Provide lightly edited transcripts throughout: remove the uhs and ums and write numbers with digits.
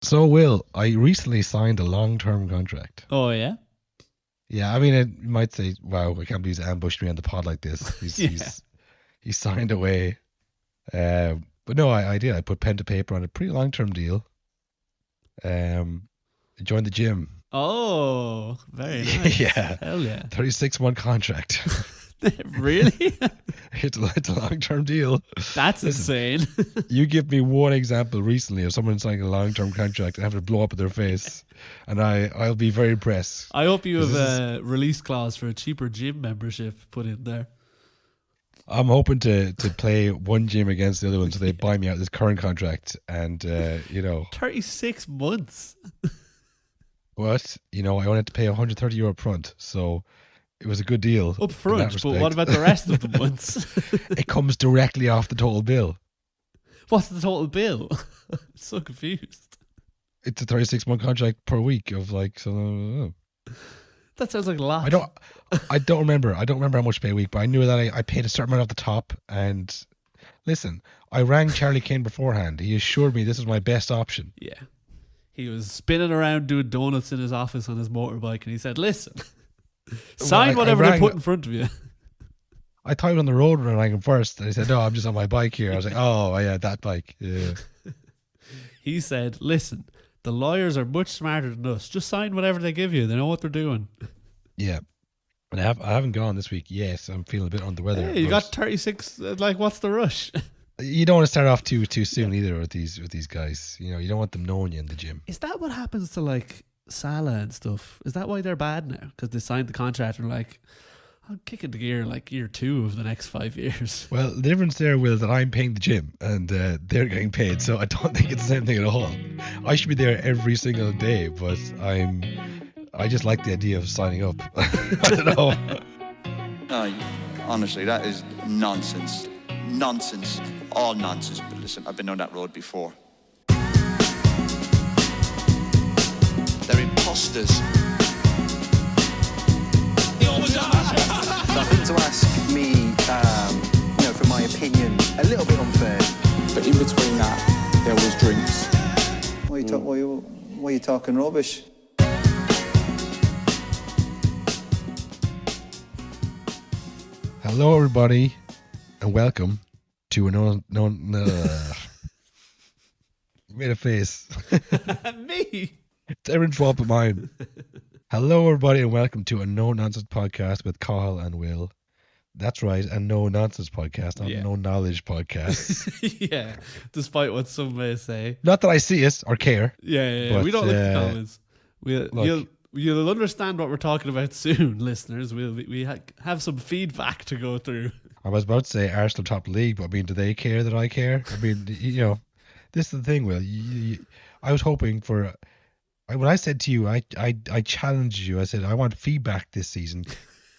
So, Will, I recently signed a long-term contract. Oh, yeah? Yeah, I mean, it might say, "Wow, I can't believe he's ambushed me on the pod like this." He's Yeah. he's signed away. But no, I did. I put pen to paper on a pretty long-term deal. I joined the gym. Oh, very nice. Yeah, Hell yeah. 36-month contract. Really? It's a long-term deal. That's Listen, insane. You give me one example recently of someone signing a long-term contract and having to blow up in their face, and I'll be very impressed. I hope you have This a release clause for a cheaper gym membership put in there. I'm hoping to play one gym against the other one so they buy me out this current contract and 36 months. what? I only had to pay €130 up front, so it was a good deal. Up in front, that but respect. what about the rest of the months? It comes directly off the total bill. What's the total bill? I'm so confused. It's a 36-month contract per week of so. That sounds like a lot. I don't remember how much to pay a week, but I knew that I paid a certain amount off the top. And listen, I rang Charlie Kane beforehand. He assured me this was my best option. Yeah. He was spinning around doing donuts in his office on his motorbike, and he said, "Listen, sign whatever they put in front of you." I thought he was on the road when I rang him first. And he said, "No, I'm just on my bike here." I was like, "Oh, yeah, that bike." Yeah. He said, "Listen, the lawyers are much smarter than us. Just sign whatever they give you. They know what they're doing." Yeah. And I haven't gone this week. Yes, I'm feeling a bit under the weather. Hey, you got 36. What's the rush? You don't want to start off too soon either with these guys. You don't want them knowing you in the gym. Is that what happens to Salah and stuff? Is that why they're bad now? Because they signed the contract and I'll kick into gear in year 2 of the next 5 years. Well, the difference there, Will, is that I'm paying the gym and they're getting paid, so I don't think it's the same thing at all. I should be there every single day, but I just like the idea of signing up. I don't know. No, honestly, that is nonsense. Nonsense. All nonsense. But listen, I've been on that road before. They're imposters. Nothing to ask me, for my opinion, a little bit unfair. But in between that, there was drinks. Why are you talking rubbish? Hello, everybody, and welcome to a made a face. Me? It's everyone's fault but mine. Hello, everybody, and welcome to a No Nonsense podcast with Cahill and Will. That's right, a No Nonsense podcast, not a No Knowledge podcast. Yeah, despite what some may say. Not that I see it or care. Yeah. But, We don't look at the comments. You'll understand what we're talking about soon, listeners. We have some feedback to go through. I was about to say Arsenal top league, but I mean, do they care that I care? I mean, this is the thing, Will. I was hoping for. When I said to you, I challenged you. I said I want feedback this season.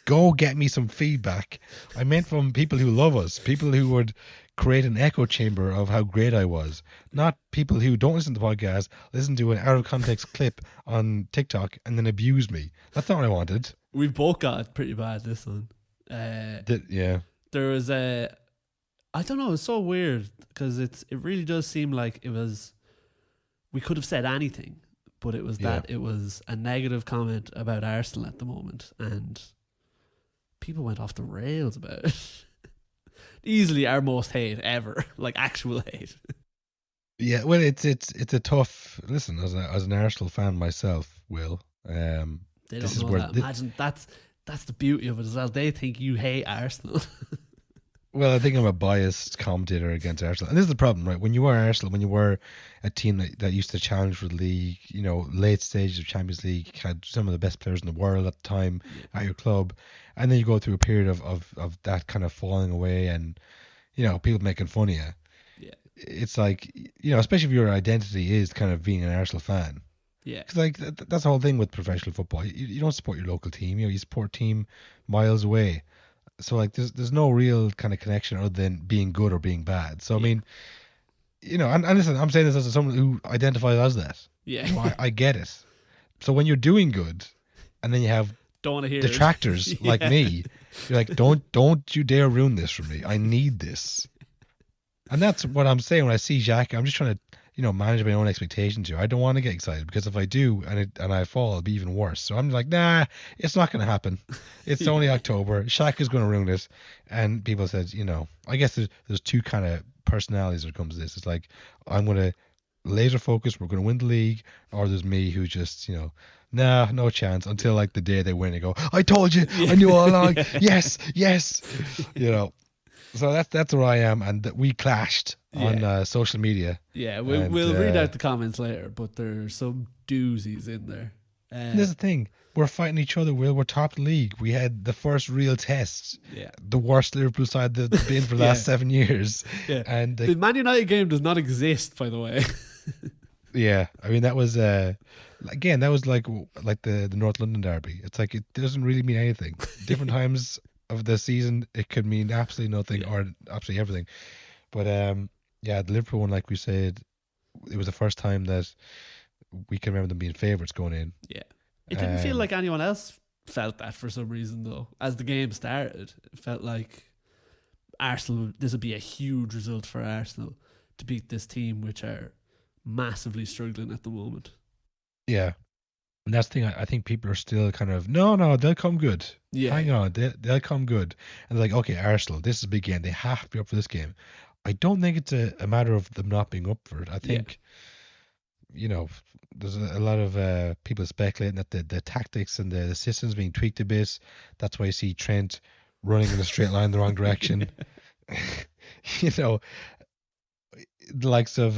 Go get me some feedback. I meant from people who love us, people who would create an echo chamber of how great I was, not people who don't listen to the podcast, listen to an out of context clip on TikTok and then abuse me. That's not what I wanted. We've both got it pretty bad this one. Yeah. There was I don't know, it's so weird because it really does seem like we could have said anything, but it was that it was a negative comment about Arsenal at the moment and people went off the rails about it. Easily our most hate ever, actual hate. Yeah, well, it's a tough listen as an Arsenal fan myself. Will they don't know that? Imagine that's the beauty of it as well. They think you hate Arsenal. Well, I think I'm a biased commentator against Arsenal, and this is the problem, right? When you were Arsenal, when you were a team that used to challenge for the league, late stages of Champions League, had some of the best players in the world at the time at your club, and then you go through a period of that kind of falling away, and people making fun of you. Yeah, it's especially if your identity is kind of being an Arsenal fan. Yeah, because that's the whole thing with professional football. You don't support your local team. You support a team miles away. So there's no real kind of connection other than being good or being bad. So I mean, and listen, I'm saying this as someone who identifies as that. Yeah, I get it. So when you're doing good, and then you have don't want to hear detractors like me, you're like, don't you dare ruin this for me. I need this, and that's what I'm saying when I see Xhaka. I'm just trying to manage my own expectations here. I don't want to get excited because if I do and I fall, it'll be even worse. So I'm like, nah, it's not going to happen. It's only October. Shaka's going to ruin it. And people said, I guess there's two kind of personalities when it comes to this. It's like, I'm going to laser focus, we're going to win the league, or there's me who just, nah, no chance until like the day they win. You go, I told you, I knew all along. Yes. So that's where I am, and we clashed on social media. Yeah, we'll read out the comments later, but there's some doozies in there. There's the thing. We're fighting each other, Will. We're top of the league. We had the first real test. Yeah. The worst Liverpool side they've been for the last 7 years. Yeah. And the Man United game does not exist, by the way. Yeah. I mean, that was again, that was like the North London derby. It's like it doesn't really mean anything. Different times of the season, it could mean absolutely nothing or absolutely everything. But the Liverpool one, like we said, it was the first time that we can remember them being favourites going in. Yeah. It didn't feel like anyone else felt that for some reason, though. As the game started, it felt like Arsenal, this would be a huge result for Arsenal to beat this team, which are massively struggling at the moment. Yeah. And that's the thing, I think people are still kind of, no, they'll come good. Yeah. Hang on, they'll come good. And they're like, okay, Arsenal, this is a big game. They have to be up for this game. I don't think it's a matter of them not being up for it. I think, there's a lot of people speculating that the tactics and the systems being tweaked a bit. That's why you see Trent running in a straight line the wrong direction. The likes of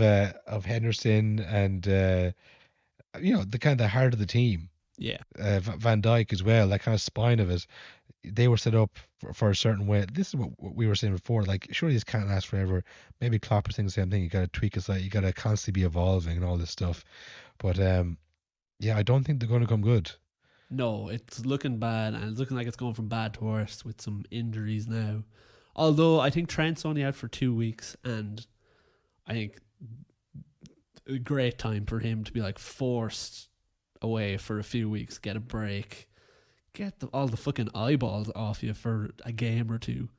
Henderson and the kind of the heart of the team. Yeah. Van Dijk as well, that kind of spine of it. They were set up for a certain way. This is what we were saying before. Like, surely this can't last forever. Maybe Klopp was saying the same thing. You got to tweak it. Like, you got to constantly be evolving and all this stuff. But I don't think they're going to come good. No, it's looking bad, and it's looking like it's going from bad to worse with some injuries now. Although I think Trent's only out for 2 weeks, and I think a great time for him to be like forced away for a few weeks, get a break, get all the fucking eyeballs off you for a game or two.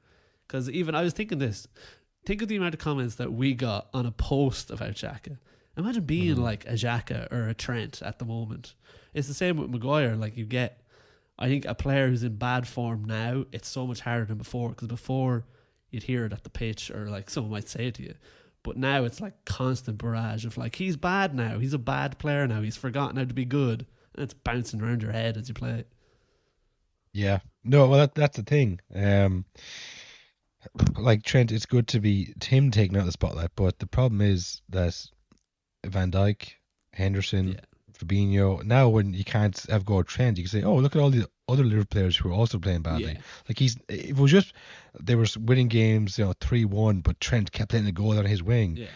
Because even I was thinking this, think of the amount of comments that we got on a post about Xhaka. Imagine being like a Xhaka or a Trent at the moment. It's the same with Maguire. Like, you get, I think, a player who's in bad form now, it's so much harder than before, because before you'd hear it at the pitch or like someone might say it to you. But now it's like constant barrage of like, he's bad now. He's a bad player now. He's forgotten how to be good. And it's bouncing around your head as you play. Yeah. No, well, that's the thing. Like Trent, it's good to be him taking out the spotlight, but the problem is that Van Dijk, Henderson, Fabinho, now when you can't have go Trent, you can say, oh, look at all the other Liverpool players who are also playing badly. Yeah. Like, if it was just they were winning games, 3-1, but Trent kept letting it go down his wing,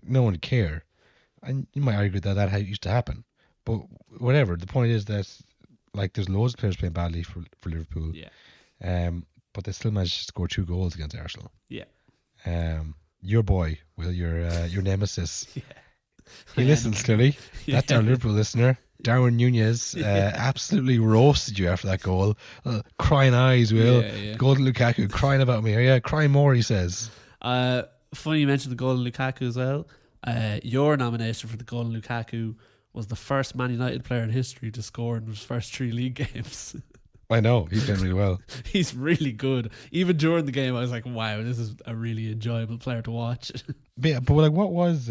no one would care. And you might argue that used to happen, but whatever. The point is that, like, there's loads of players playing badly for Liverpool. Yeah. But they still managed to score 2 goals against Arsenal. Yeah. Your boy, Will, your nemesis. Yeah. He listens clearly. That's our Liverpool listener. Darwin Nunez absolutely roasted you after that goal. Crying eyes, Will. Golden Lukaku crying about me. Oh, yeah, cry more, he says. Funny you mentioned the Golden Lukaku as well. Your nomination for the Golden Lukaku was the first Man United player in history to score in his first 3 league games. I know, he's done really well. He's really good. Even during the game, I was like, wow, this is a really enjoyable player to watch. But like, what was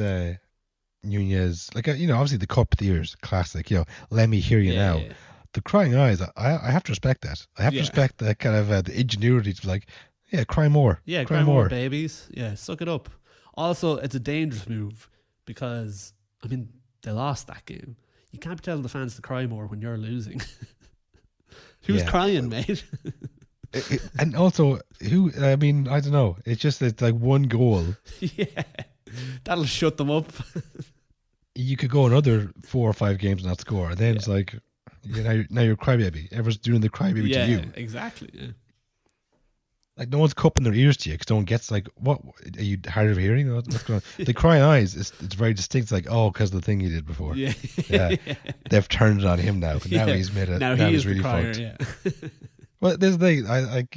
Nunez, like, obviously the Cup of the Year is classic, let me hear you now. Yeah. The crying eyes, I have to respect that. I have to respect that kind of the ingenuity to, like, cry more. Yeah, cry more, babies. Yeah, suck it up. Also, it's a dangerous move because, I mean, they lost that game. You can't be telling the fans to cry more when you're losing. Who's crying, mate? And also, I don't know. It's like one goal. Yeah, that'll shut them up. You could go another 4 or 5 games and not score. And then it's like, now you're crybaby. Everyone's doing the crybaby to you. Yeah, exactly. Yeah. Like, no one's cupping their ears to you because no one gets, like, what? Are you hard of hearing? What's going on? The crying eyes, it's very distinct. It's like, oh, because of the thing he did before. Yeah. They've turned it on him now. But now he's made it. Now he's really crier, fucked. Well, there's the thing. I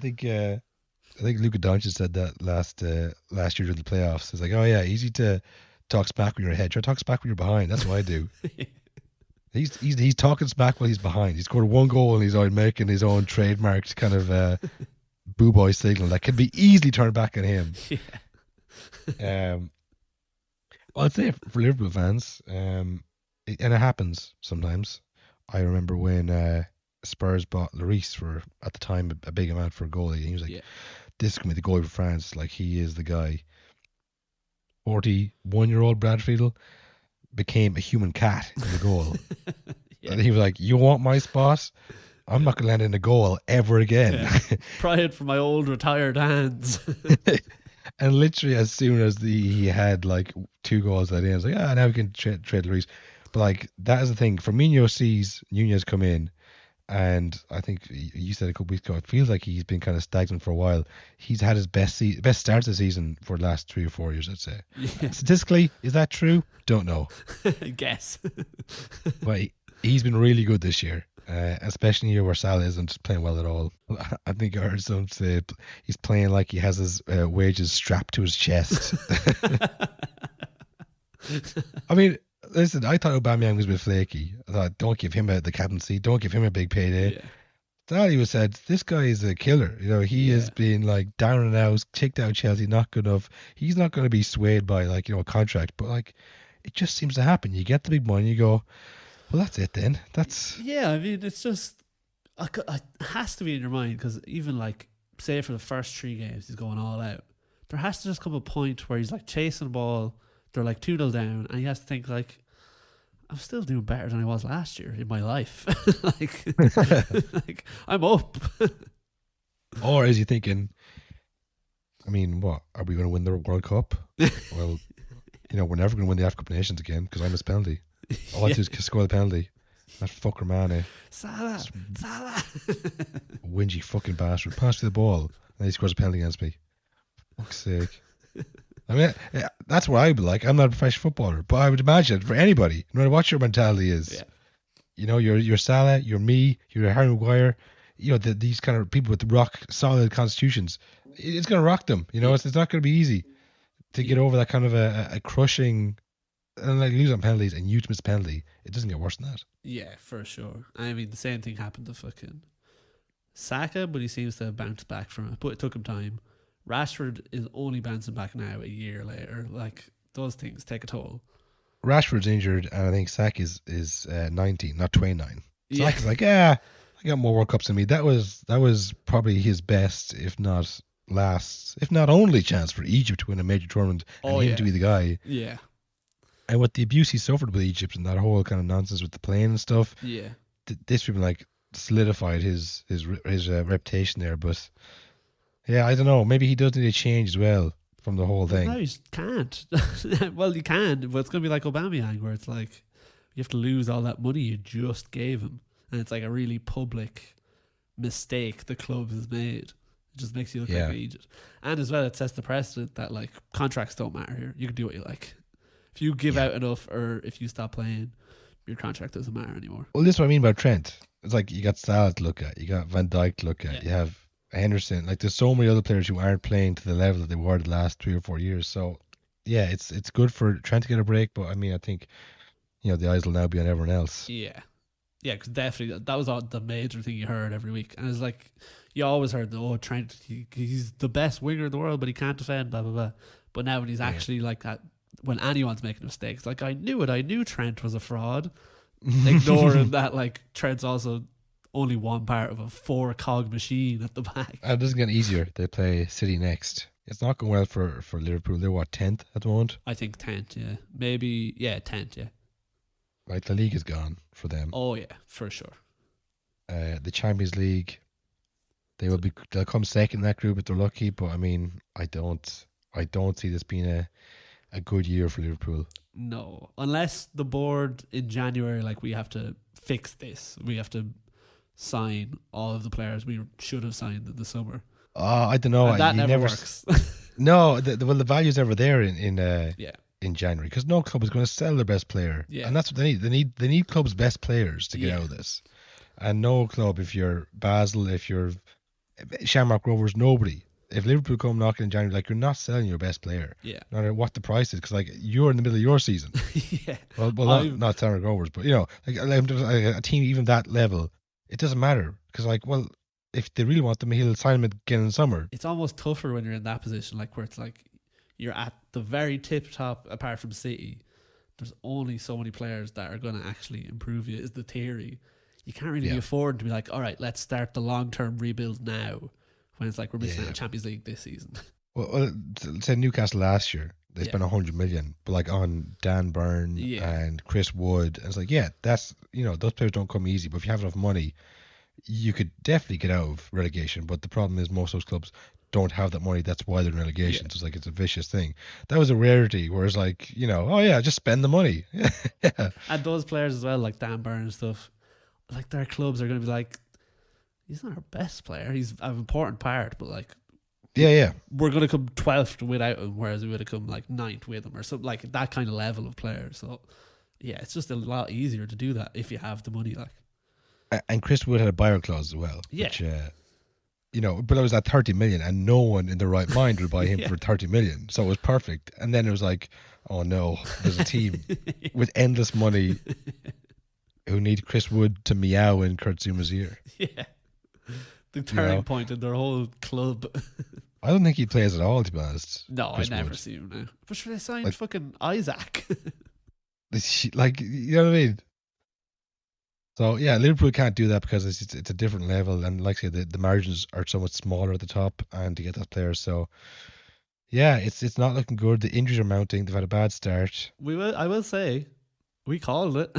think Luka Doncic said that last year during the playoffs. It's like, oh yeah, easy to talk smack when you're ahead. Try to talk smack when you're behind. That's what I do. He's talking smack while he's behind. He's scored one goal and he's out making his own trademarked kind of boo boy signal that can be easily turned back on him. Yeah. Well, I'd say for Liverpool fans, and it happens sometimes. I remember when Spurs bought Lloris for, at the time, a big amount for a goalie. He was like, this is going to be the goalie for France. Like, he is the guy. 41-year-old Brad Friedel became a human cat in the goal. And he was like, you want my spot? I'm not going to land in a goal ever again. Pride from my old retired hands. And literally as soon as he had like 2 goals at the end, I was like, now we can trade Lloris. But like, that is the thing. Firmino sees Nunez come in, and I think you said a couple weeks ago, it feels like he's been kind of stagnant for a while. He's had his best start of the season for the last 3 or 4 years, I'd say. Yeah. Statistically, is that true? Don't know. I guess. But he's been really good this year. Especially in a year where Salah isn't playing well at all. I think I heard someone say he's playing like he has his wages strapped to his chest. I mean, listen, I thought Aubameyang was a bit flaky. I thought, don't give him the captaincy, don't give him a big payday. Yeah. Then he was said, this guy is a killer. You know, he has been like down and out, kicked out Chelsea, not good enough. He's not going to be swayed by like, a contract, but like, it just seems to happen. You get the big money, you go, well, that's it then. I mean, it's just it has to be in your mind, because even like, say for the first 3 games he's going all out, there has to just come a point where he's like chasing the ball, they're like 2-0 down, and he has to think like, I'm still doing better than I was last year in my life. like I'm up. Or is he thinking, I mean, what, are we going to win the World Cup? Well, we're never going to win the African Cup of Nations again because I missed penalty. All I do is score the penalty. That fucker Mane. Salah. Whingy fucking bastard. Pass me the ball. And he scores a penalty against me. Fuck's sake. I mean, that's what I would like. I'm not a professional footballer, but I would imagine for anybody, no matter what your mentality is, you're Salah, you're me, you're Harry Maguire, these kind of people with rock solid constitutions, it's going to rock them. It's not going to be easy to get over that kind of a crushing. And like lose on penalties and you miss a penalty, it doesn't get worse than that. Yeah, for sure. I mean, the same thing happened to fucking Saka, but he seems to have bounced back from it. But it took him time. Rashford is only bouncing back now a year later. Like, those things take a toll. Rashford's injured, and I think Saka is 19, not 29. Saka's like, I got more World Cups than me. That was probably his best, if not last, if not only chance for Egypt to win a major tournament and him to be the guy. Yeah. And with the abuse he suffered with Egypt and that whole kind of nonsense with the plane and stuff, this people like solidified his reputation there. But I don't know. Maybe he does need a change as well from the whole thing. No, he can't. Well, he can, but it's going to be like Aubameyang, where it's like you have to lose all that money you just gave him, and it's like a really public mistake the club has made. It just makes you look like an idiot. And as well, it sets the precedent that like contracts don't matter here. You can do what you like. If you give out enough, or if you stop playing, your contract doesn't matter anymore. Well, this is what I mean about Trent. It's like you got Salah to look at, you got Van Dijk to look at, you have Henderson. Like, there's so many other players who aren't playing to the level that they were the last 3 or 4 years. So, it's good for Trent to get a break. But I mean, I think the eyes will now be on everyone else. Yeah, because definitely that was the major thing you heard every week, and it's like you always heard, Trent, he's the best winger in the world, but he can't defend, blah blah blah. But now when he's actually like that. When anyone's making mistakes, like I knew Trent was a fraud, ignoring that like Trent's also only one part of a 4-cog machine at the back. And it doesn't get easier. They play City next. It's not going well for Liverpool. They're 10th at the moment? I think 10th, yeah. Maybe, 10th, yeah. Right, the league is gone for them. Oh yeah, for sure. The Champions League, they'll come second in that group if they're lucky, but I mean, I don't see this being a good year for Liverpool. No, unless the board in January, like, we have to fix this. We have to sign all of the players we should have signed in the summer. I don't know. And that never works. No, the value's never there in January, because no club is going to sell their best player. Yeah. And that's what they need. They need clubs' best players to get out of this. And no club, if you're Basel, if you're Shamrock Rovers, nobody if Liverpool come knocking in January, like, you're not selling your best player, Yeah. no matter what the price is, because like you're in the middle of your season. Yeah. Well, not Tamara Rovers, but like a team even that level, it doesn't matter because like, well, if they really want them, he'll sign them again in summer. It's almost tougher when you're in that position, like where it's like you're at the very tip top. Apart from City, there's only so many players that are going to actually improve you. Is the theory? You can't really be afford to be like, all right, let's start the long term rebuild now. When it's like we're missing out on Champions League this season. Well, say Newcastle last year, they spent 100 million, but like on Dan Burn and Chris Wood, and it's like, that's those players don't come easy. But if you have enough money, you could definitely get out of relegation. But the problem is most of those clubs don't have that money. That's why they're in relegation. So it's like it's a vicious thing. That was a rarity. Whereas like just spend the money. And those players as well, like Dan Burn and stuff, like their clubs are going to be like, he's not our best player. He's an important part, but like, we're going to come 12th without him, whereas we would have come like 9th with him or something, like that kind of level of player. So yeah, it's just a lot easier to do that if you have the money. Like, and Chris Wood had a buyer clause as well. Yeah. Which, but it was at 30 million, and no one in their right mind would buy him for 30 million. So it was perfect. And then it was like, oh no, there's a team with endless money who need Chris Wood to meow in Kurt Zuma's ear. Yeah. The turning point in their whole club. I don't think he plays at all, to be honest. No, Chris I never Wood. see him now. But should they sign fucking Isaac? Like, you know what I mean? So yeah, Liverpool can't do that because it's a different level, and like I said, the margins are so much smaller at the top, and to get that player. So yeah, it's not looking good. The injuries are mounting. They've had a bad start. I will say, we called it.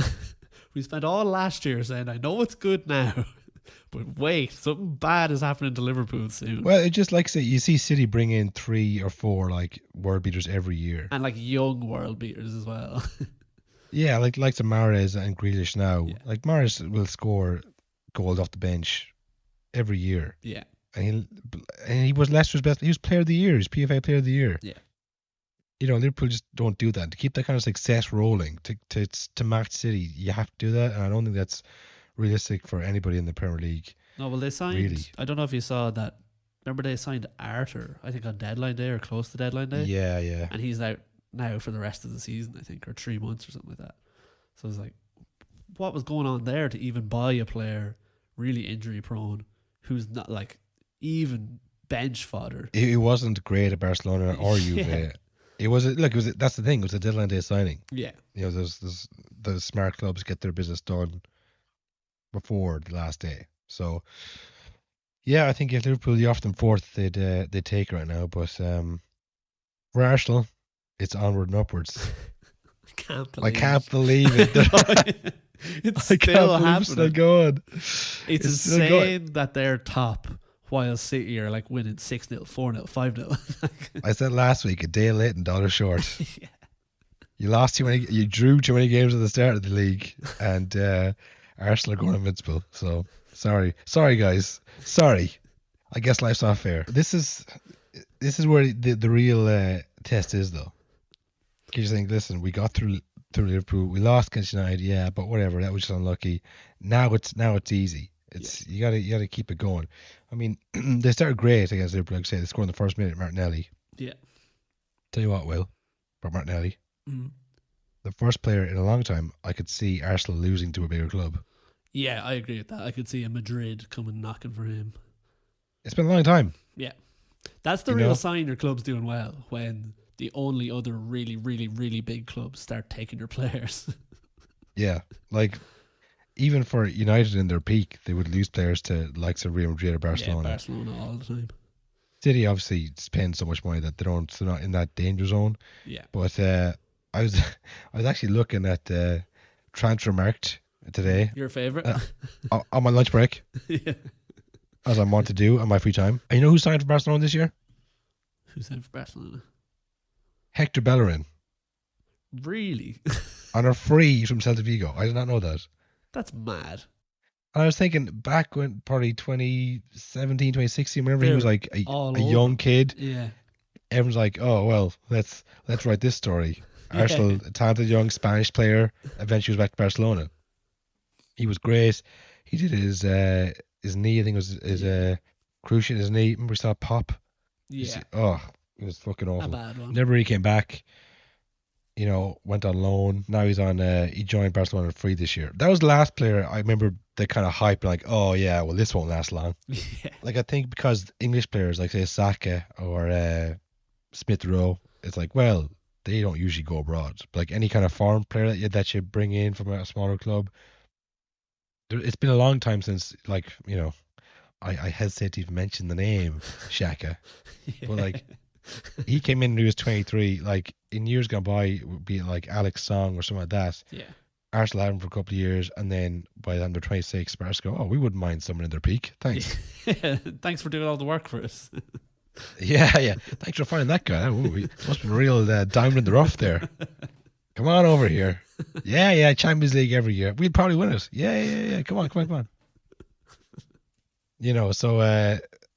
We spent all last year saying, I know it's good now, but wait, something bad is happening to Liverpool soon. Well, it just like say you see City bring in 3 or 4 like world beaters every year, and like young world beaters as well. Yeah, like the Mahrez and Grealish now. Yeah. Like Mahrez will score goals off the bench every year. Yeah. And he was Leicester's best. He was Player of the Year. He's PFA Player of the Year. Yeah. Liverpool just don't do that. To keep that kind of success rolling, to match City, you have to do that. And I don't think that's realistic for anybody in the Premier League. No, well, they signed. Really. I don't know if you saw that. Remember, they signed Arthur, I think, on deadline day or close to deadline day. Yeah, yeah. And he's out now for the rest of the season, I think, or 3 months or something like that. So it's like, what was going on there to even buy a player really injury prone who's not like even bench fodder? He wasn't great at Barcelona or Juve. Yeah. That's the thing. It was a deadline day signing. Yeah. There's the smart clubs get their business done before the last day. So yeah, I think if Liverpool, you offer them 4th, they'd take right now. But for Arsenal, it's onward and upwards. I can't believe it. It's still happening. Still going. It's insane that they're top while City are like winning 6-0, 4-0, 5-0. I said last week, a day late and dollar short. Yeah. You lost too many. You drew too many games at the start of the league, and Arsenal are going invincible. So sorry, guys. Sorry. I guess life's not fair. This is where the real test is, though. You just think, listen, we got through Liverpool, we lost against United, yeah, but whatever, that was just unlucky. Now it's easy. You gotta keep it going. I mean, they started great against Liverpool. Like I say, they scored in the first minute. Martinelli. Yeah. Tell you what, Will, about Martinelli, Mm. the first player in a long time I could see Arsenal losing to a bigger club. Yeah, I agree with that. I could see a Madrid coming knocking for him. It's been a long time. Yeah. That's the real sign your club's doing well, when the only other really, really, really big clubs start taking your players. Yeah, like even for United in their peak, they would lose players to the likes of Real Madrid or Barcelona. Yeah, Barcelona all the time. City obviously spend so much money that they're not in that danger zone. Yeah. But I was actually looking at Transfermarkt today. Your favourite? On my lunch break. Yeah. As I want to do on my free time. And you know who signed for Barcelona this year? Who signed for Barcelona? Hector Bellerin. Really? On a free from Celta Vigo. I did not know that. That's mad. And I was thinking back when probably 2017, 2016, whenever he was like a young kid. Yeah. Everyone's like, oh well, let's write this story. Arsenal, a talented young Spanish player, eventually was back to Barcelona. He was great. He did his knee, I think it was his cruciate in his knee. Remember we saw pop Yeah, It was fucking a awful. bad one. Never really came back. Went on loan. Now he's on. He joined Barcelona free this year. That was the last player I remember. They kind of hyped like, oh yeah, well this won't last long. Yeah, Like I think because English players like say Saka or Smith Rowe, it's like well they don't usually go abroad. But like any kind of foreign player that you bring in from a smaller club, it's been a long time since I hesitate to even mention the name Shaka, but like he came in when he was 23. Like in years gone by, it would be like Alex Song or something like that. yeah. Arsenal had him for a couple of years, and then by the time they're 26, Spurs go, oh, we wouldn't mind someone in their peak. Thanks. Yeah. Thanks for doing all the work for us. Yeah. Thanks for finding that guy. Ooh, he must have been a real diamond in the rough there. Come on over here. Yeah. Champions League every year. We'd probably win it. Yeah. Come on. So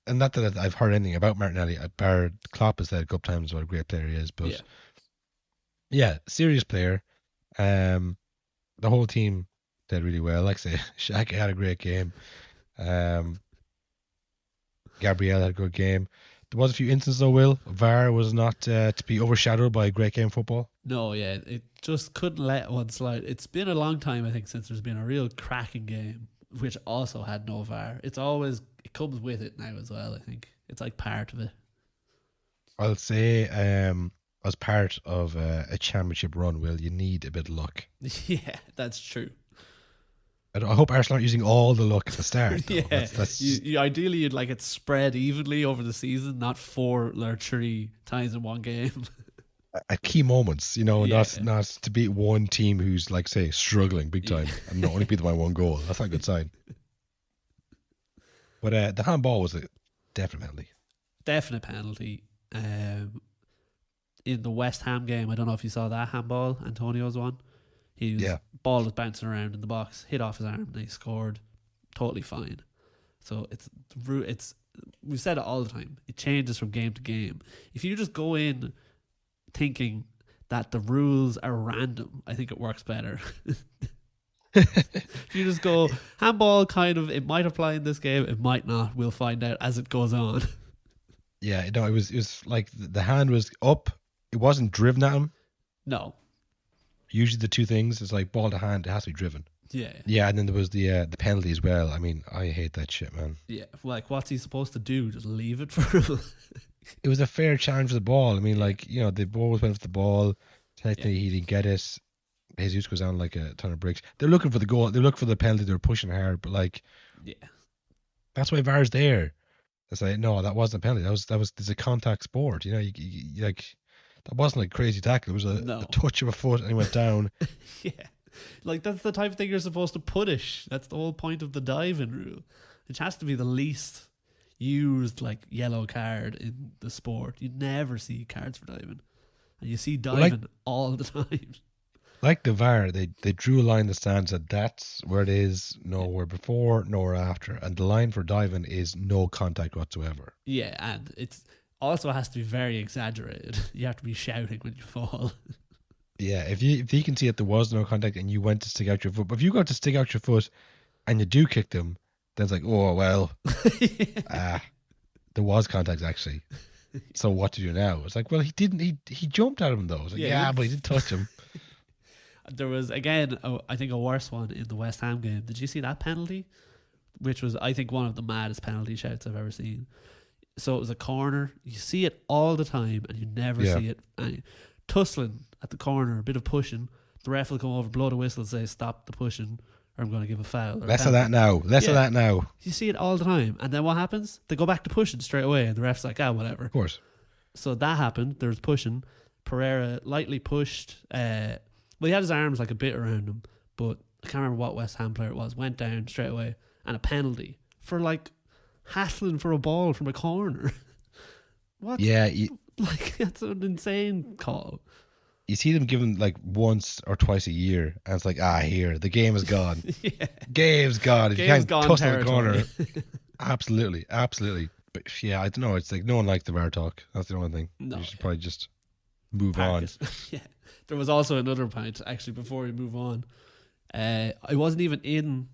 and not that I've heard anything about Martinelli. Bar Klopp has said a couple times what a great player he is, but yeah, serious player. The whole team did really well. Like I say, Shaq had a great game. Gabriel had a good game. There was a few instances though, Will. VAR was not to be overshadowed by a great game of football. No, yeah, it just couldn't let one slide. It's been a long time, I think, since there's been a real cracking game, which also had no VAR. It comes with it now as well, I think. It's like part of it. I'll say as part of a championship run, Will, you need a bit of luck. Yeah, that's true. I hope Arsenal aren't using all the luck at the start. Though. Yeah, that's ideally you'd like it spread evenly over the season, not 4 or 3 times in one game. at key moments, Yeah. not to beat one team who's like say struggling big time and not only beat them by one goal. That's not a good sign. But the handball was a definite penalty. Definite penalty. In the West Ham game, I don't know if you saw that handball. Antonio's one. Ball was bouncing around in the box, hit off his arm, and he scored. Totally fine. So it's we've said it all the time. It changes from game to game. If you just go in thinking that the rules are random, I think it works better. If you just go handball, it might apply in this game, it might not. We'll find out as it goes on. Yeah, no, it was like the hand was up. It wasn't driven at him. No. Usually the two things is like ball to hand, it has to be driven. Yeah. Yeah, and then there was the penalty as well. I mean, I hate that shit, man. Yeah, like what's he supposed to do? Just leave it for him? It was a fair challenge for the ball. I mean, they both went for the ball. Technically, he didn't get it. Jesus goes down like a ton of bricks. They're looking for the goal. They're looking for the penalty. They're pushing hard, but that's why VAR's there. It's like, no, that wasn't a penalty. There's a contact sport. You like that wasn't like crazy tackle. It was a touch of a foot and he went down. Yeah. Like that's the type of thing you're supposed to punish. That's the whole point of the diving rule. It has to be the least used like yellow card in the sport. You never see cards for diving. And you see diving all the time. Like the VAR, they drew a line that stands that that's where it is, nowhere before, nowhere after. And the line for diving is no contact whatsoever. Yeah, and it's also has to be very exaggerated. You have to be shouting when you fall. Yeah, if you can see that there was no contact and you went to stick out your foot, but if you got to stick out your foot and you do kick them, then it's like, oh well, there was contact actually. So what to do now? It's like, well, he didn't. He jumped at him though. It's like, but he didn't touch him. There was again, I think a worse one in the West Ham game. Did you see that penalty? Which was, I think, one of the maddest penalty shouts I've ever seen. So it was a corner. You see it all the time, and you never see it. And tussling at the corner, a bit of pushing. The ref will come over, blow the whistle, and say, "Stop the pushing, or I'm going to give a foul." Less of that now. Less of that now. You see it all the time, and then what happens? They go back to pushing straight away, and the ref's like, whatever. Of course. So that happened. There was pushing. Pereira lightly pushed. Well, he had his arms like a bit around him, but I can't remember what West Ham player it was. Went down straight away, and a penalty for like hassling for a ball from a corner. What? Yeah, like that's an insane call. You see them given like once or twice a year, and it's like, here, the game is gone. Yeah. Game's gone. If Game's you can't gone tussle the corner, territory. absolutely. But yeah, I don't know. It's like no one likes the VAR talk. That's the only thing. No, you should probably just move Park on. it. Yeah. There was also another point, actually, before we move on. I wasn't even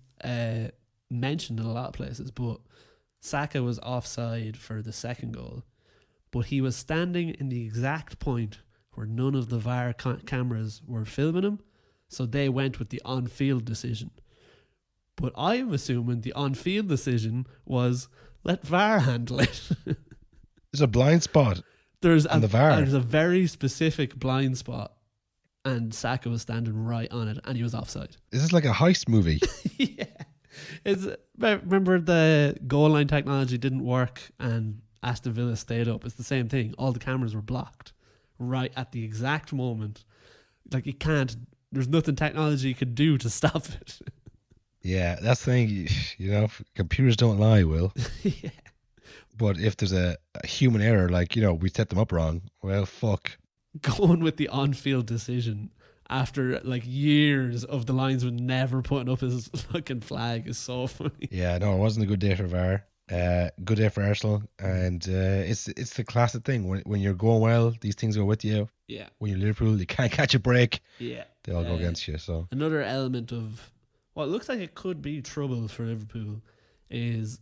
mentioned in a lot of places, but Saka was offside for the second goal. but he was standing in the exact point where none of the VAR cameras were filming him, so they went with the on-field decision. But I'm assuming the on-field decision was let VAR handle it. There's a blind spot. There's on the VAR. There's a very specific blind spot, and Saka was standing right on it, and he was offside. Is this like a heist movie? Yeah. Remember the goal line technology didn't work and Aston Villa stayed up? It's the same thing. All the cameras were blocked right at the exact moment. Like, you can't, there's nothing technology could do to stop it. Yeah, that's the thing. You know, computers don't lie, Will. Yeah. But if there's a human error, like, you know, we set them up wrong, well, fuck. Going with the on-field decision after like years of the linesman never putting up his fucking flag is so funny. Yeah, no, it wasn't a good day for VAR. Good day for Arsenal, and it's the classic thing when you're going well, these things go with you. Yeah. When you're Liverpool, you can't catch a break. Yeah. They all go against you. So another element of what looks like it could be trouble for Liverpool is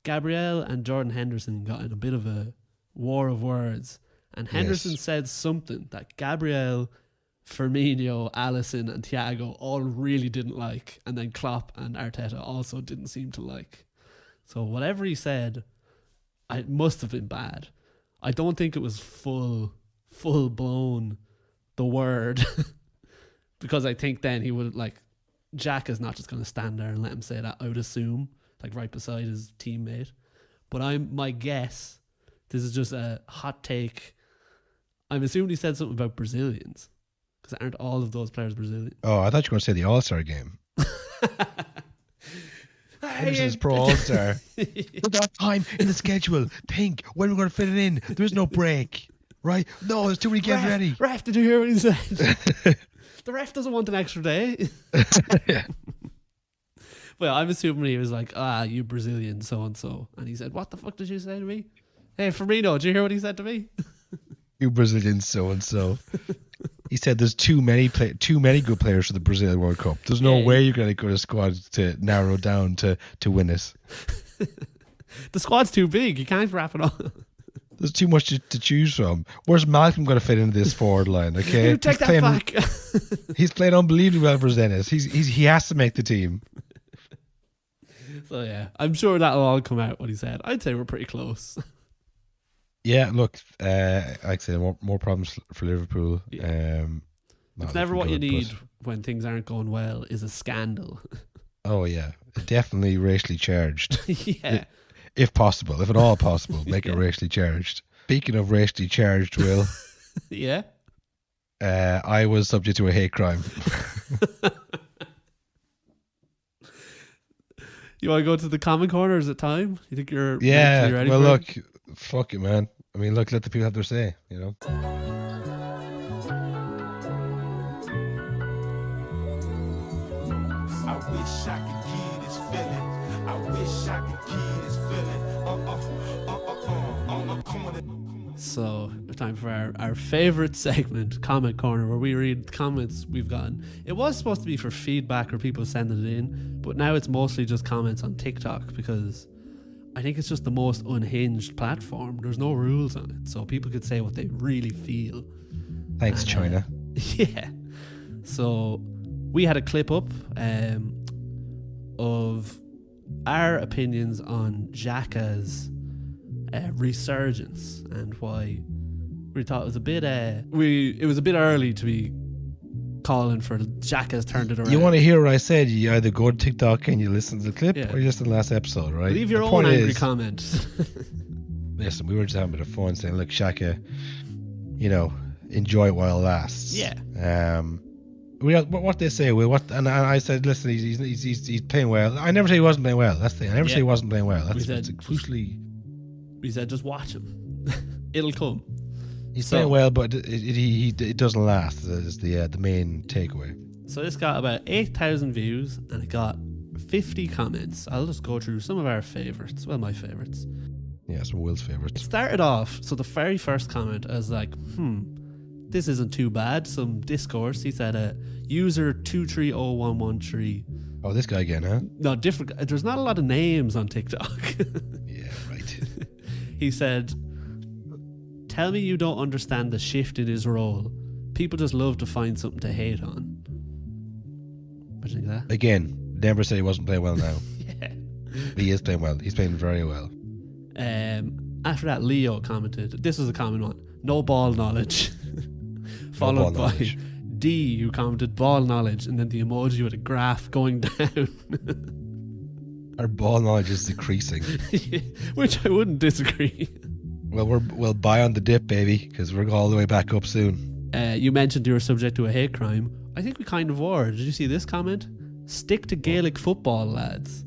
Gabriel and Jordan Henderson got in a bit of a war of words, and Henderson said something that Gabriel, Firmino, Alisson and Thiago all really didn't like, and then Klopp and Arteta also didn't seem to like. So whatever he said, it must have been bad. I don't think it was full blown the word because I think then he would, like, Jack is not just going to stand there and let him say that, I would assume, like right beside his teammate. But my guess, this is just a hot take, I'm assuming he said something about Brazilians, because aren't all of those players Brazilian? Oh, I thought you were going to say the All-Star game. Henderson's pro All-Star. We've got time in the schedule. Think, when we're going to fit it in. There's no break. Right? No, there's too many games ready. Ref, did you hear what he said? The ref doesn't want an extra day. Yeah. Well, I'm assuming he was like, you Brazilian so-and-so. And he said, what the fuck did you say to me? Hey, Firmino, did you hear what he said to me? You Brazilian so-and-so. He said there's too many good players for the Brazilian World Cup. There's no way you're going to go to squad to narrow down to win it. The squad's too big. You can't wrap it up. There's too much to choose from. Where's Malcolm going to fit into this forward line? Okay, You take that back. He's playing unbelievably well for Zenit. He has to make the team. So yeah, I'm sure that'll all come out what he said. I'd say we're pretty close. Yeah, look, like I said, more problems for Liverpool. Yeah. It's never what you need when things aren't going well is a scandal. Oh yeah, definitely racially charged. Yeah. If possible, if at all possible, make it racially charged. Speaking of racially charged, Will. Yeah. I was subject to a hate crime. You want to go to the comment corner? Is it time? You think you're yeah? ready Well, for look, fuck it, man. I mean, look, let the people have their say. You know. I wish I could give this feeling. I wish I could give this feeling. So, time for our favourite segment, Comment Corner, where we read the comments we've gotten. It was supposed to be for feedback or people sending it in, but now it's mostly just comments on TikTok because I think it's just the most unhinged platform. There's no rules on it, so people could say what they really feel. Thanks, China. Yeah. So we had a clip up of our opinions on Xhaka's resurgence and why we thought it was a bit it was a bit early to be calling for Xhaka's turned it around. You want to hear what I said? You either go to TikTok and you listen to the clip, Yeah. or you listen to the last episode, right? Leave your The own point angry is, comment. Listen, we were just having a bit of fun saying, look, Xhaka, you know, enjoy it while it lasts. Yeah. What they say, Will? And I said, listen, he's playing well. I never say he wasn't playing well. That's the thing. I never say he wasn't playing well. That's exclusively. We said just watch him. It'll come. He's playing well, but it doesn't last. Is the main takeaway. So this got about 8,000 views and it got 50 comments. I'll just go through some of our favourites. Well, my favourites. Yeah, some of Will's It favourites. started off, so the very first comment, I was like, this isn't too bad. Some discourse. He said, user 230113. Oh, this guy again, huh? No, different. There's not a lot of names on TikTok. Yeah, right. He said, Tell me you don't understand the shift in his role. People just love to find something to hate on. What do you think of that? Again, never say he wasn't playing well now. Yeah. He is playing well. He's playing very well. After that, Leo commented, this was a common one, no ball knowledge. Followed ball by knowledge. D, who commented ball knowledge, and then the emoji with a graph going down. Our ball knowledge is decreasing. Which I wouldn't disagree. Well, we'll buy on the dip, baby, because we're all the way back up soon. You mentioned you were subject to a hate crime. I think we kind of were. Did you see this comment? Stick to Gaelic football, lads.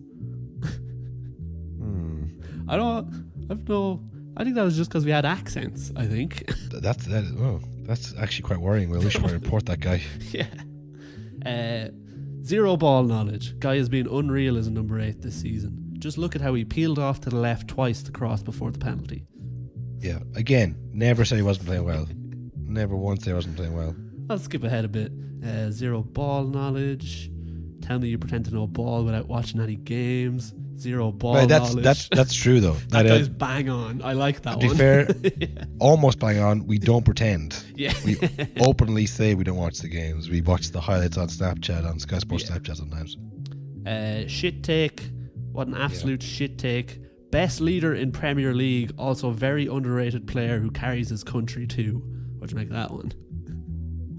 I think that was just because we had accents, I think. That's actually quite worrying. Well, we should report that guy. Yeah. Zero ball knowledge. Guy has been unreal as a number 8 this season. Just look at how he peeled off to the left twice to cross before the penalty. Yeah. Again, never said he wasn't playing well. Never once said he wasn't playing well. I'll skip ahead a bit. Zero ball knowledge. Tell me you pretend to know ball without watching any games. Zero ball knowledge. That's true though. That guy's bang on. I like that one. To be fair, Yeah. almost bang on. We don't pretend. Yeah. We openly say we don't watch the games. We watch the highlights on Snapchat, on Sky Sports Snapchat sometimes. Shit take. What an absolute shit take. Best leader in Premier League. Also very underrated player who carries his country too. What'd you make of that one?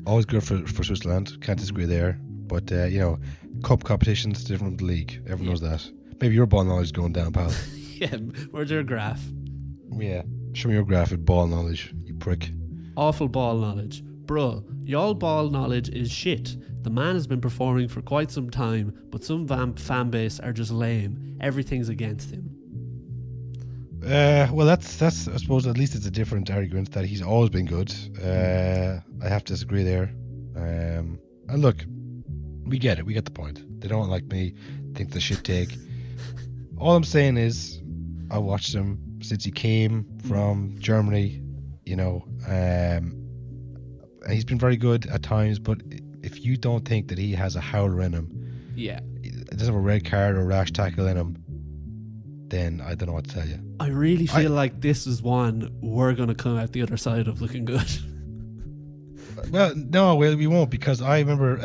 Always good for Switzerland. Can't disagree there. But cup competitions different from the league. Everyone knows that. Maybe your ball knowledge is going down, pal. Yeah. Where's your graph? Yeah. Show me your graph with ball knowledge, you prick. Awful ball knowledge. Bro, y'all ball knowledge is shit. The man has been performing for quite some time, but some fan base are just lame. Everything's against him. Well, that's I suppose at least it's a different argument that he's always been good. I have to disagree there. And look, we get it. We get the point. They don't like me. Think the shit take. All I'm saying is, I watched him since he came from Germany. And he's been very good at times. But if you don't think that he has a howler in him, Yeah. doesn't have a red card or rash tackle in him, then I don't know what to tell you. I really feel like this is one we're going to come out the other side of looking good. Well, no, we won't, because I remember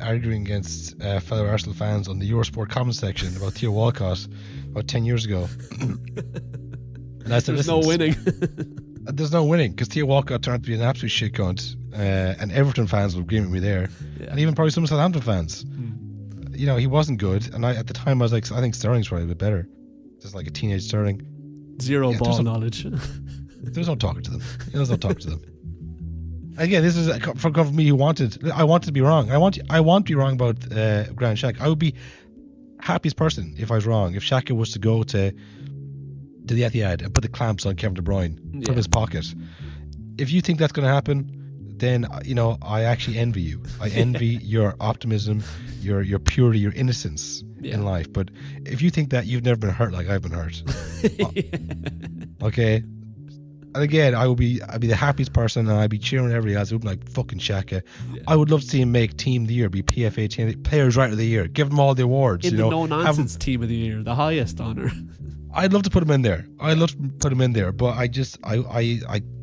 arguing against fellow Arsenal fans on the Eurosport comment section about Theo Walcott about 10 years ago. And I said, There's no winning. There's no winning, because Theo Walcott turned out to be an absolute shit cunt, and Everton fans will agree with me there, and even probably some Southampton fans. He wasn't good, and at the time I was like, I think Sterling's probably a bit better. Just like a teenage Sterling. Zero ball knowledge. There's no talking to them. There's no talking to them. Again, this is from me who I wanted to be wrong. I want to be wrong about Granit Xhaka. I would be happiest person if I was wrong. If Xhaka was to go to the Etihad and put the clamps on Kevin De Bruyne from his pocket. If you think that's going to happen, then I actually envy you. I envy your optimism, your purity, your innocence in life. But if you think that, you've never been hurt like I've been hurt. Okay. And again, I'd be the happiest person, and I'd be cheering everybody else. It would be like fucking Xhaka. Yeah. I would love to see him make Team of the Year, be PFA Team, Players Right of the Year. Give them all the awards. In the no-nonsense Team of the Year, the highest honour. I'd love to put him in there. But I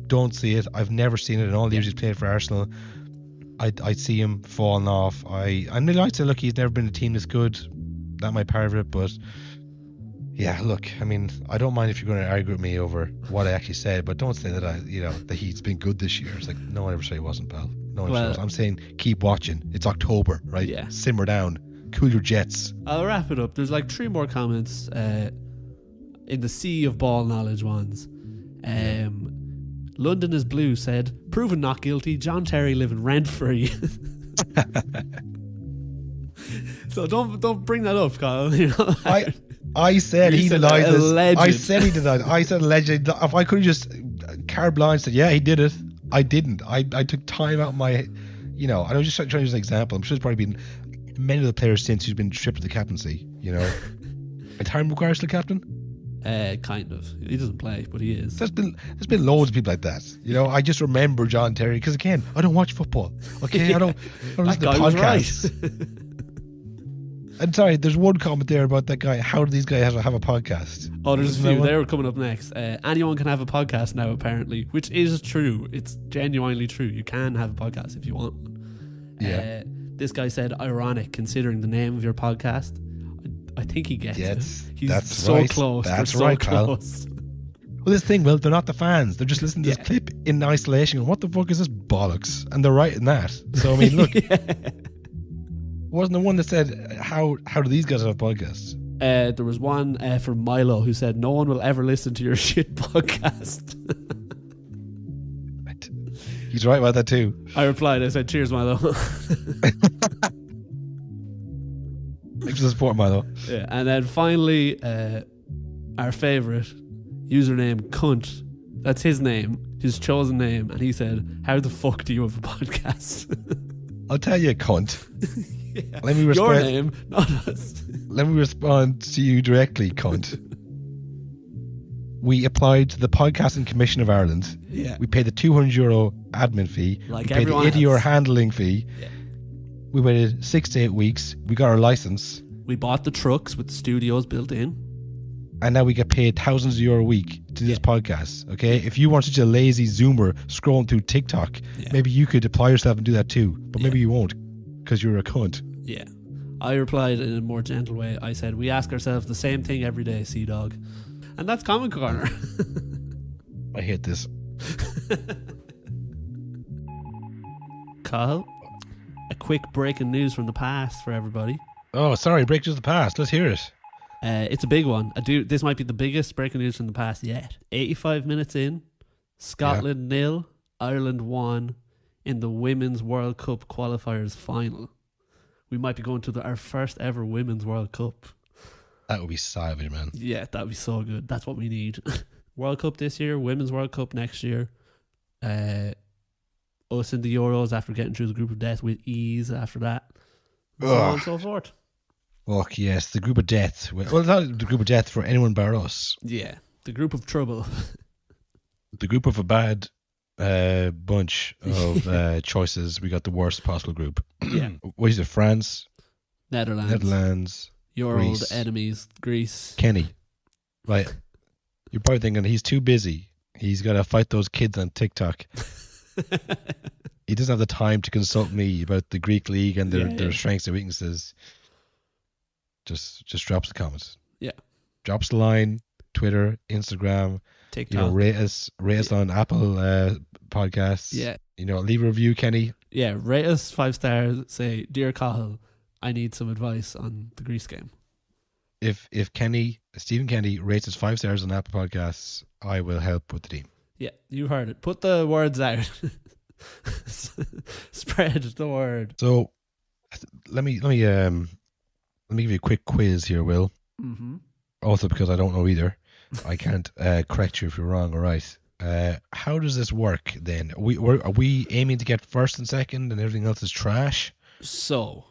don't see it. I've never seen it in all the years he's played for Arsenal. I see him falling off. I might say, look, he's never been a team this good. That might be part of it, but yeah, look, I mean, I don't mind if you're going to argue with me over what I actually said, but don't say that that he's been good this year. It's like, no one ever said he wasn't, pal. No one ever said. I'm saying keep watching. It's October, right? Yeah. Simmer down. Cool your jets. I'll wrap it up. There's like 3 more comments in the sea of ball knowledge ones. London is Blue said, proven not guilty, John Terry living rent free. So don't bring that up, Kyle. I said he denied this. I said he denied it. I said alleged. If I could have just carte blanche said, yeah, he did it. I didn't. I took time out my, I was just trying to use an example. I'm sure there's probably been many of the players since who's been stripped of the captaincy, And Harry Maguire's the captain? Kind of. He doesn't play, but he is. There's been loads of people like that. I just remember John Terry, because again, I don't watch football. Okay, I don't listen to podcasts. And sorry, there's one comment there about that guy. How do these guys have a podcast? Oh, there's a Isn't that few. one? They were coming up next. Anyone can have a podcast now, apparently, which is true. It's genuinely true. You can have a podcast if you want one. Yeah. This guy said, ironic, considering the name of your podcast. I think he gets Yes, it. He's that's so right. close. That's They're so right, pal. close. Well, this thing, Will, they're not the fans. They're just listening to this Yeah. clip in isolation. And what the fuck is this bollocks? And they're right in that. So, I mean, look, wasn't the one that said, how do these guys have podcasts? There was one from Milo who said, no one will ever listen to your shit podcast. Right. He's right about that too. I replied, I said, cheers, Milo. Thanks for the support, Milo. Yeah, and then finally, our favourite, username Cunt. That's his name, his chosen name. And he said, how the fuck do you have a podcast? I'll tell you, cunt. Yeah. Let me Your respond. name, not us. Let me respond to you directly, cunt. We applied to the Podcasting Commission of Ireland. Yeah. We paid the €200 admin fee. Like we paid the everyone €80 else. handling fee. Yeah. We waited 6 to 8 weeks. We got our license. We bought the trucks with the studios built in. And now we get paid thousands of euro a week to this Yeah. podcast. Okay, if you weren't such a lazy zoomer scrolling through TikTok, Yeah. maybe you could apply yourself and do that too. But Yeah. maybe you won't, because you're a cunt. Yeah. I replied in a more gentle way. I said, we ask ourselves the same thing every day, Sea Dog. And that's Comment Corner. I hate this. Kyle, a quick breaking news from the past for everybody. Oh, sorry, break just the past. Let's hear it. It's a big one. This might be the biggest breaking news from the past yet. 85 minutes in, Scotland 0, Ireland 1 in the Women's World Cup qualifiers final. We might be going to our first ever Women's World Cup. That would be savage, man. Yeah, that'd be so good. That's what we need. World Cup this year, Women's World Cup next year. Us in the Euros after getting through the group of death with ease after that. So on Ugh. and so forth. Fuck yes, the group of death. Well, it's not the group of death for anyone but us. Yeah, the group of trouble. The group of a bad bunch of choices. We got the worst possible group. Yeah. What is it? France, Netherlands. Your Greece. old enemies, Greece. Kenny. Right. You're probably thinking he's too busy. He's got to fight those kids on TikTok. He doesn't have the time to consult me about the Greek league and their strengths and weaknesses. Just drops the comments. Yeah. Drops the line. Twitter, Instagram. TikTok. Rate us on Apple podcasts. Yeah. Leave a review, Kenny. Yeah, rate us 5 stars. Say, dear Cahill, I need some advice on the Greece game. If Stephen Kenny rates us 5 stars on Apple Podcasts, I will help with the team. Yeah, you heard it. Put the words out. Spread the word. So let me give you a quick quiz here, Will. Mm-hmm. Also because I don't know either. I can't correct you if you're wrong or right. How does this work then? Are we aiming to get first and second and everything else is trash? So,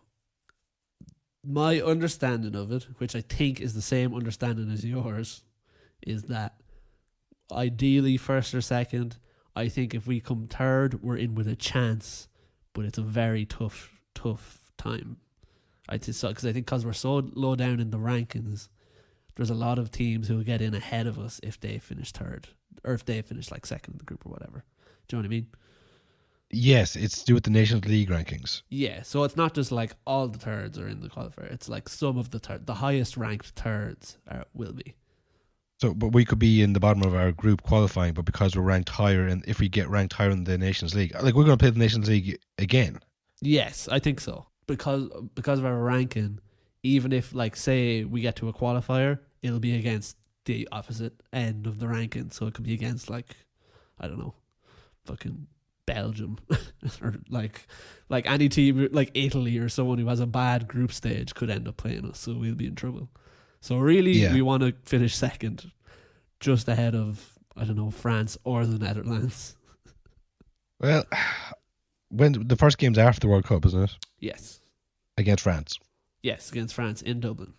my understanding of it, which I think is the same understanding as yours, is that ideally first or second. I think if we come third, we're in with a chance, but it's a very tough time. Because I think because we're so low down in the rankings, there's a lot of teams who will get in ahead of us if they finish third, or if they finish like second in the group or whatever. Do you know what I mean? Yes, it's to do with the Nations League rankings. Yeah, so it's not just like all the thirds are in the qualifier. It's like some of the highest ranked thirds will be. So, but we could be in the bottom of our group qualifying, but because we're ranked higher, and if we get ranked higher in the Nations League, like we're going to play the Nations League again. Yes, I think so. Because of our ranking, even if like say we get to a qualifier, it'll be against the opposite end of the ranking. So it could be against like, I don't know, fucking Belgium or like any team like Italy or someone who has a bad group stage could end up playing us. So we'll be in trouble. So really, we want to finish second, just ahead of, I don't know, France or the Netherlands. Well, when the first game's after the World Cup, isn't it? Yes. Against France. Yes, against France in Dublin.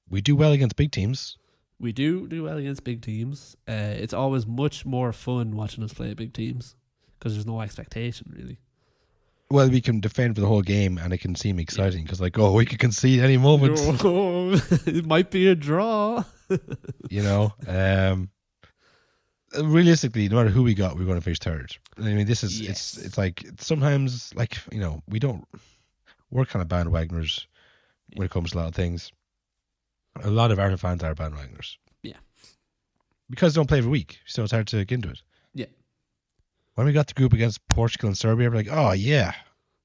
We do well against big teams. We do well against big teams. It's always much more fun watching us play big teams because there's no expectation, really. Well, we can defend for the whole game, and it can seem exciting because, like, oh, we could concede any moment. It might be a draw. You know, realistically, no matter who we got, we're going to finish third. I mean, this is it's like sometimes, like, you know, we're kind of bandwagoners when it comes to a lot of things. A lot of Ireland fans are bandwagoners. Yeah, because they don't play every week, so it's hard to get into it. Yeah. When we got the group against Portugal and Serbia, we're like, oh yeah,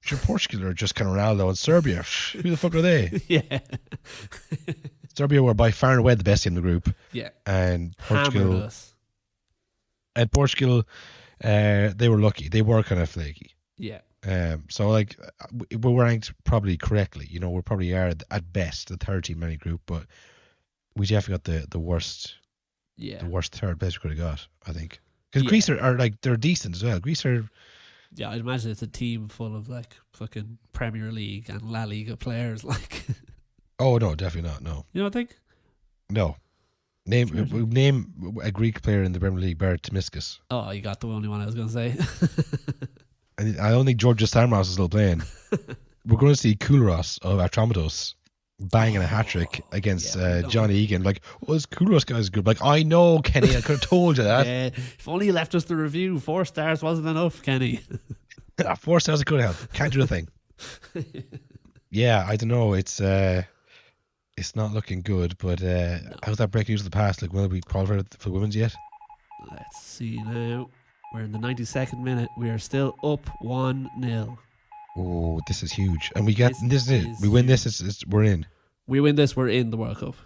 sure, Portugal are just kind of Ronaldo, and Serbia, who the fuck are they? Yeah. Serbia were by far and away the best team in the group. Yeah. And Hammered Portugal, us. they were lucky. They were kind of flaky. Yeah. So like we were ranked probably correctly. You know, we probably are at best the third team in any group, but we definitely got the worst. Yeah. The worst third place we could have got, I think. Because Greece are like, they're decent as well. Greece are. Yeah, I'd imagine it's a team full of like fucking Premier League and La Liga players. Like. Oh no, definitely not. No. You don't think? No. Name a Greek player in the Premier League, bar Timiskas. Oh, you got the only one I was going to say. And I don't think Georgios Stamros is still playing. We're going to see Koulouras of Atromitos banging a hat trick against John Egan. Like, oh, this Koulouras guy's good. Like, I know, Kenny. I could have told you that. Yeah, if only you left us the review. 4 stars wasn't enough, Kenny. 4 stars I could have. Can't do a thing. Yeah, I don't know. It's not looking good. But how's that breaking news of the past? Like, will we qualify for the women's yet? Let's see now. We're in the 92nd minute. We are still up 1-0. Oh, this is huge. And we get This this. Is it. is We win huge. this. We're in. We win this, we're in the World Cup.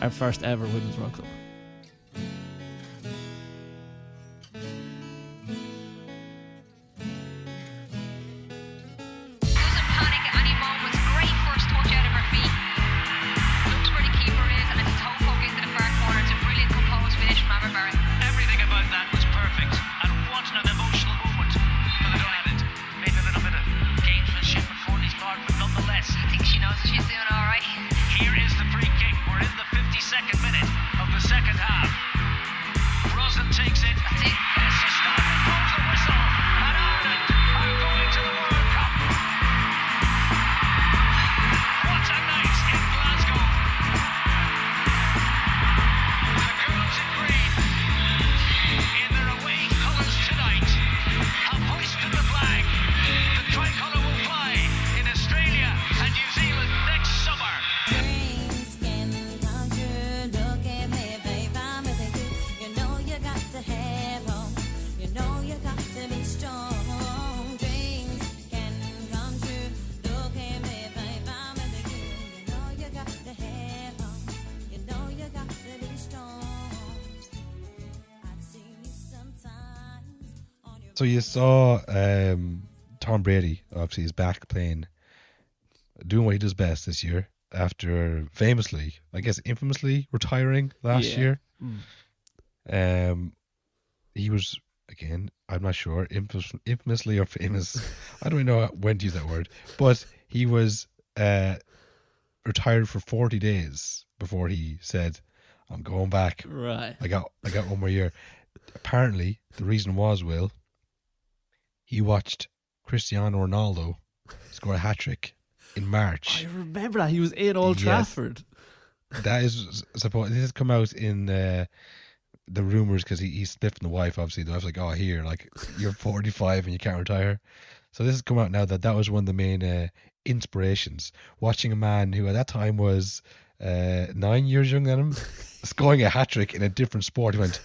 Our first ever Women's World Cup. Doesn't panic at any moment. Great first touch out of her feet. Looks where the keeper is, and it's a toe poke into the far corner. It's a brilliant composed finish from Amber Barrett. Everything about that was perfect. And what an emotional moment for the Granite. Maybe a little bit of gamesmanship before these part, but nonetheless. I think she knows that she's doing all right. Here is the free kick. We're in the 52nd minute of the second half. Rosen takes it. That's it. Yes, she started. Blows the whistle. And Ireland are going to the World Cup. What a night in Glasgow. The girls in green, in their away colours tonight, have hoisted the flag. The tricolour will fly in Australia and New Zealand next summer. Dreams can come true. Look at me, babe, I'm with you. You know you got to have hope. You know you got to be strong. Dreams can come true. Look at me, babe, I'm with you. You know you got to have hope. You know you got to be strong. I've seen you sometimes on your So you saw Tom Brady obviously is back playing, doing what he does best this year after famously, I guess infamously retiring last Yeah. year. He was, again, I'm not sure, infamously or famous. I don't know when to use that word, but he was retired for 40 days before he said, "I'm going back. Right. I got one more year." Apparently, the reason was, Will, he watched Cristiano Ronaldo score a hat trick in March. I remember that. He was in Old Yes. Trafford. That is supposed. This has come out in the rumors because he's spliffing the wife. Obviously, the wife's like, "Oh, here, like you're 45 and you can't retire." So this has come out now that was one of the main inspirations. Watching a man who at that time was 9 years younger than him scoring a hat trick in a different sport. He went,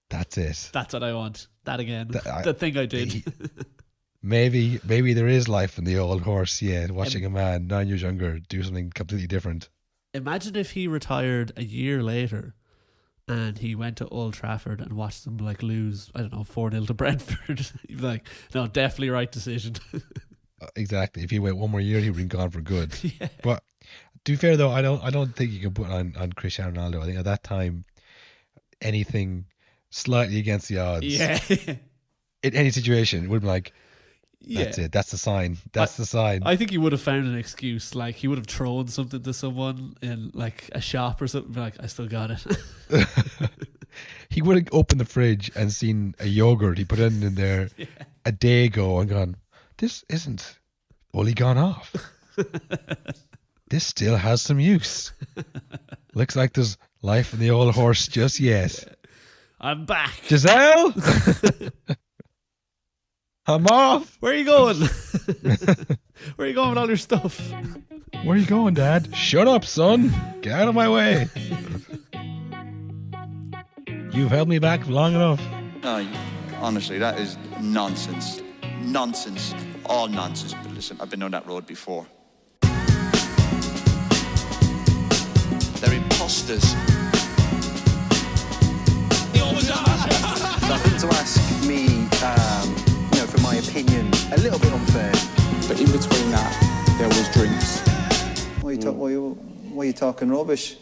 "That's it. That's what I want. That again. That- the thing I did. Maybe there is life in the old horse." Yeah, watching a man 9 years younger do something completely different. Imagine if he retired a year later and he went to Old Trafford and watched them like lose, I don't know, 4-0 to Brentford. He'd be like, no, definitely right decision. Exactly. If he wait one more year, he would have been gone for good. Yeah. But to be fair though, I don't think you can put on Cristiano Ronaldo. I think at that time, anything slightly against the odds, Yeah. in any situation, would be like, that's Yeah. it. That's the sign. That's the sign. I think he would have found an excuse. Like he would have thrown something to someone in like a shop or something. Be like, I still got it. He would have opened the fridge and seen a yogurt he put in there a day ago and gone, this isn't fully gone off. This still has some use. Looks like there's life in the old horse just yet. I'm back. Giselle! I'm off! Where are you going? Where are you going with all your stuff? Where are you going, Dad? Shut up, son. Get out of my way. You've held me back long enough. No, honestly, that is nonsense. Nonsense. All nonsense. But listen, I've been on that road before. They're imposters. Nothing to ask me, for my opinion, a little bit unfair. But in between that, there was drinks. Why are you talking rubbish?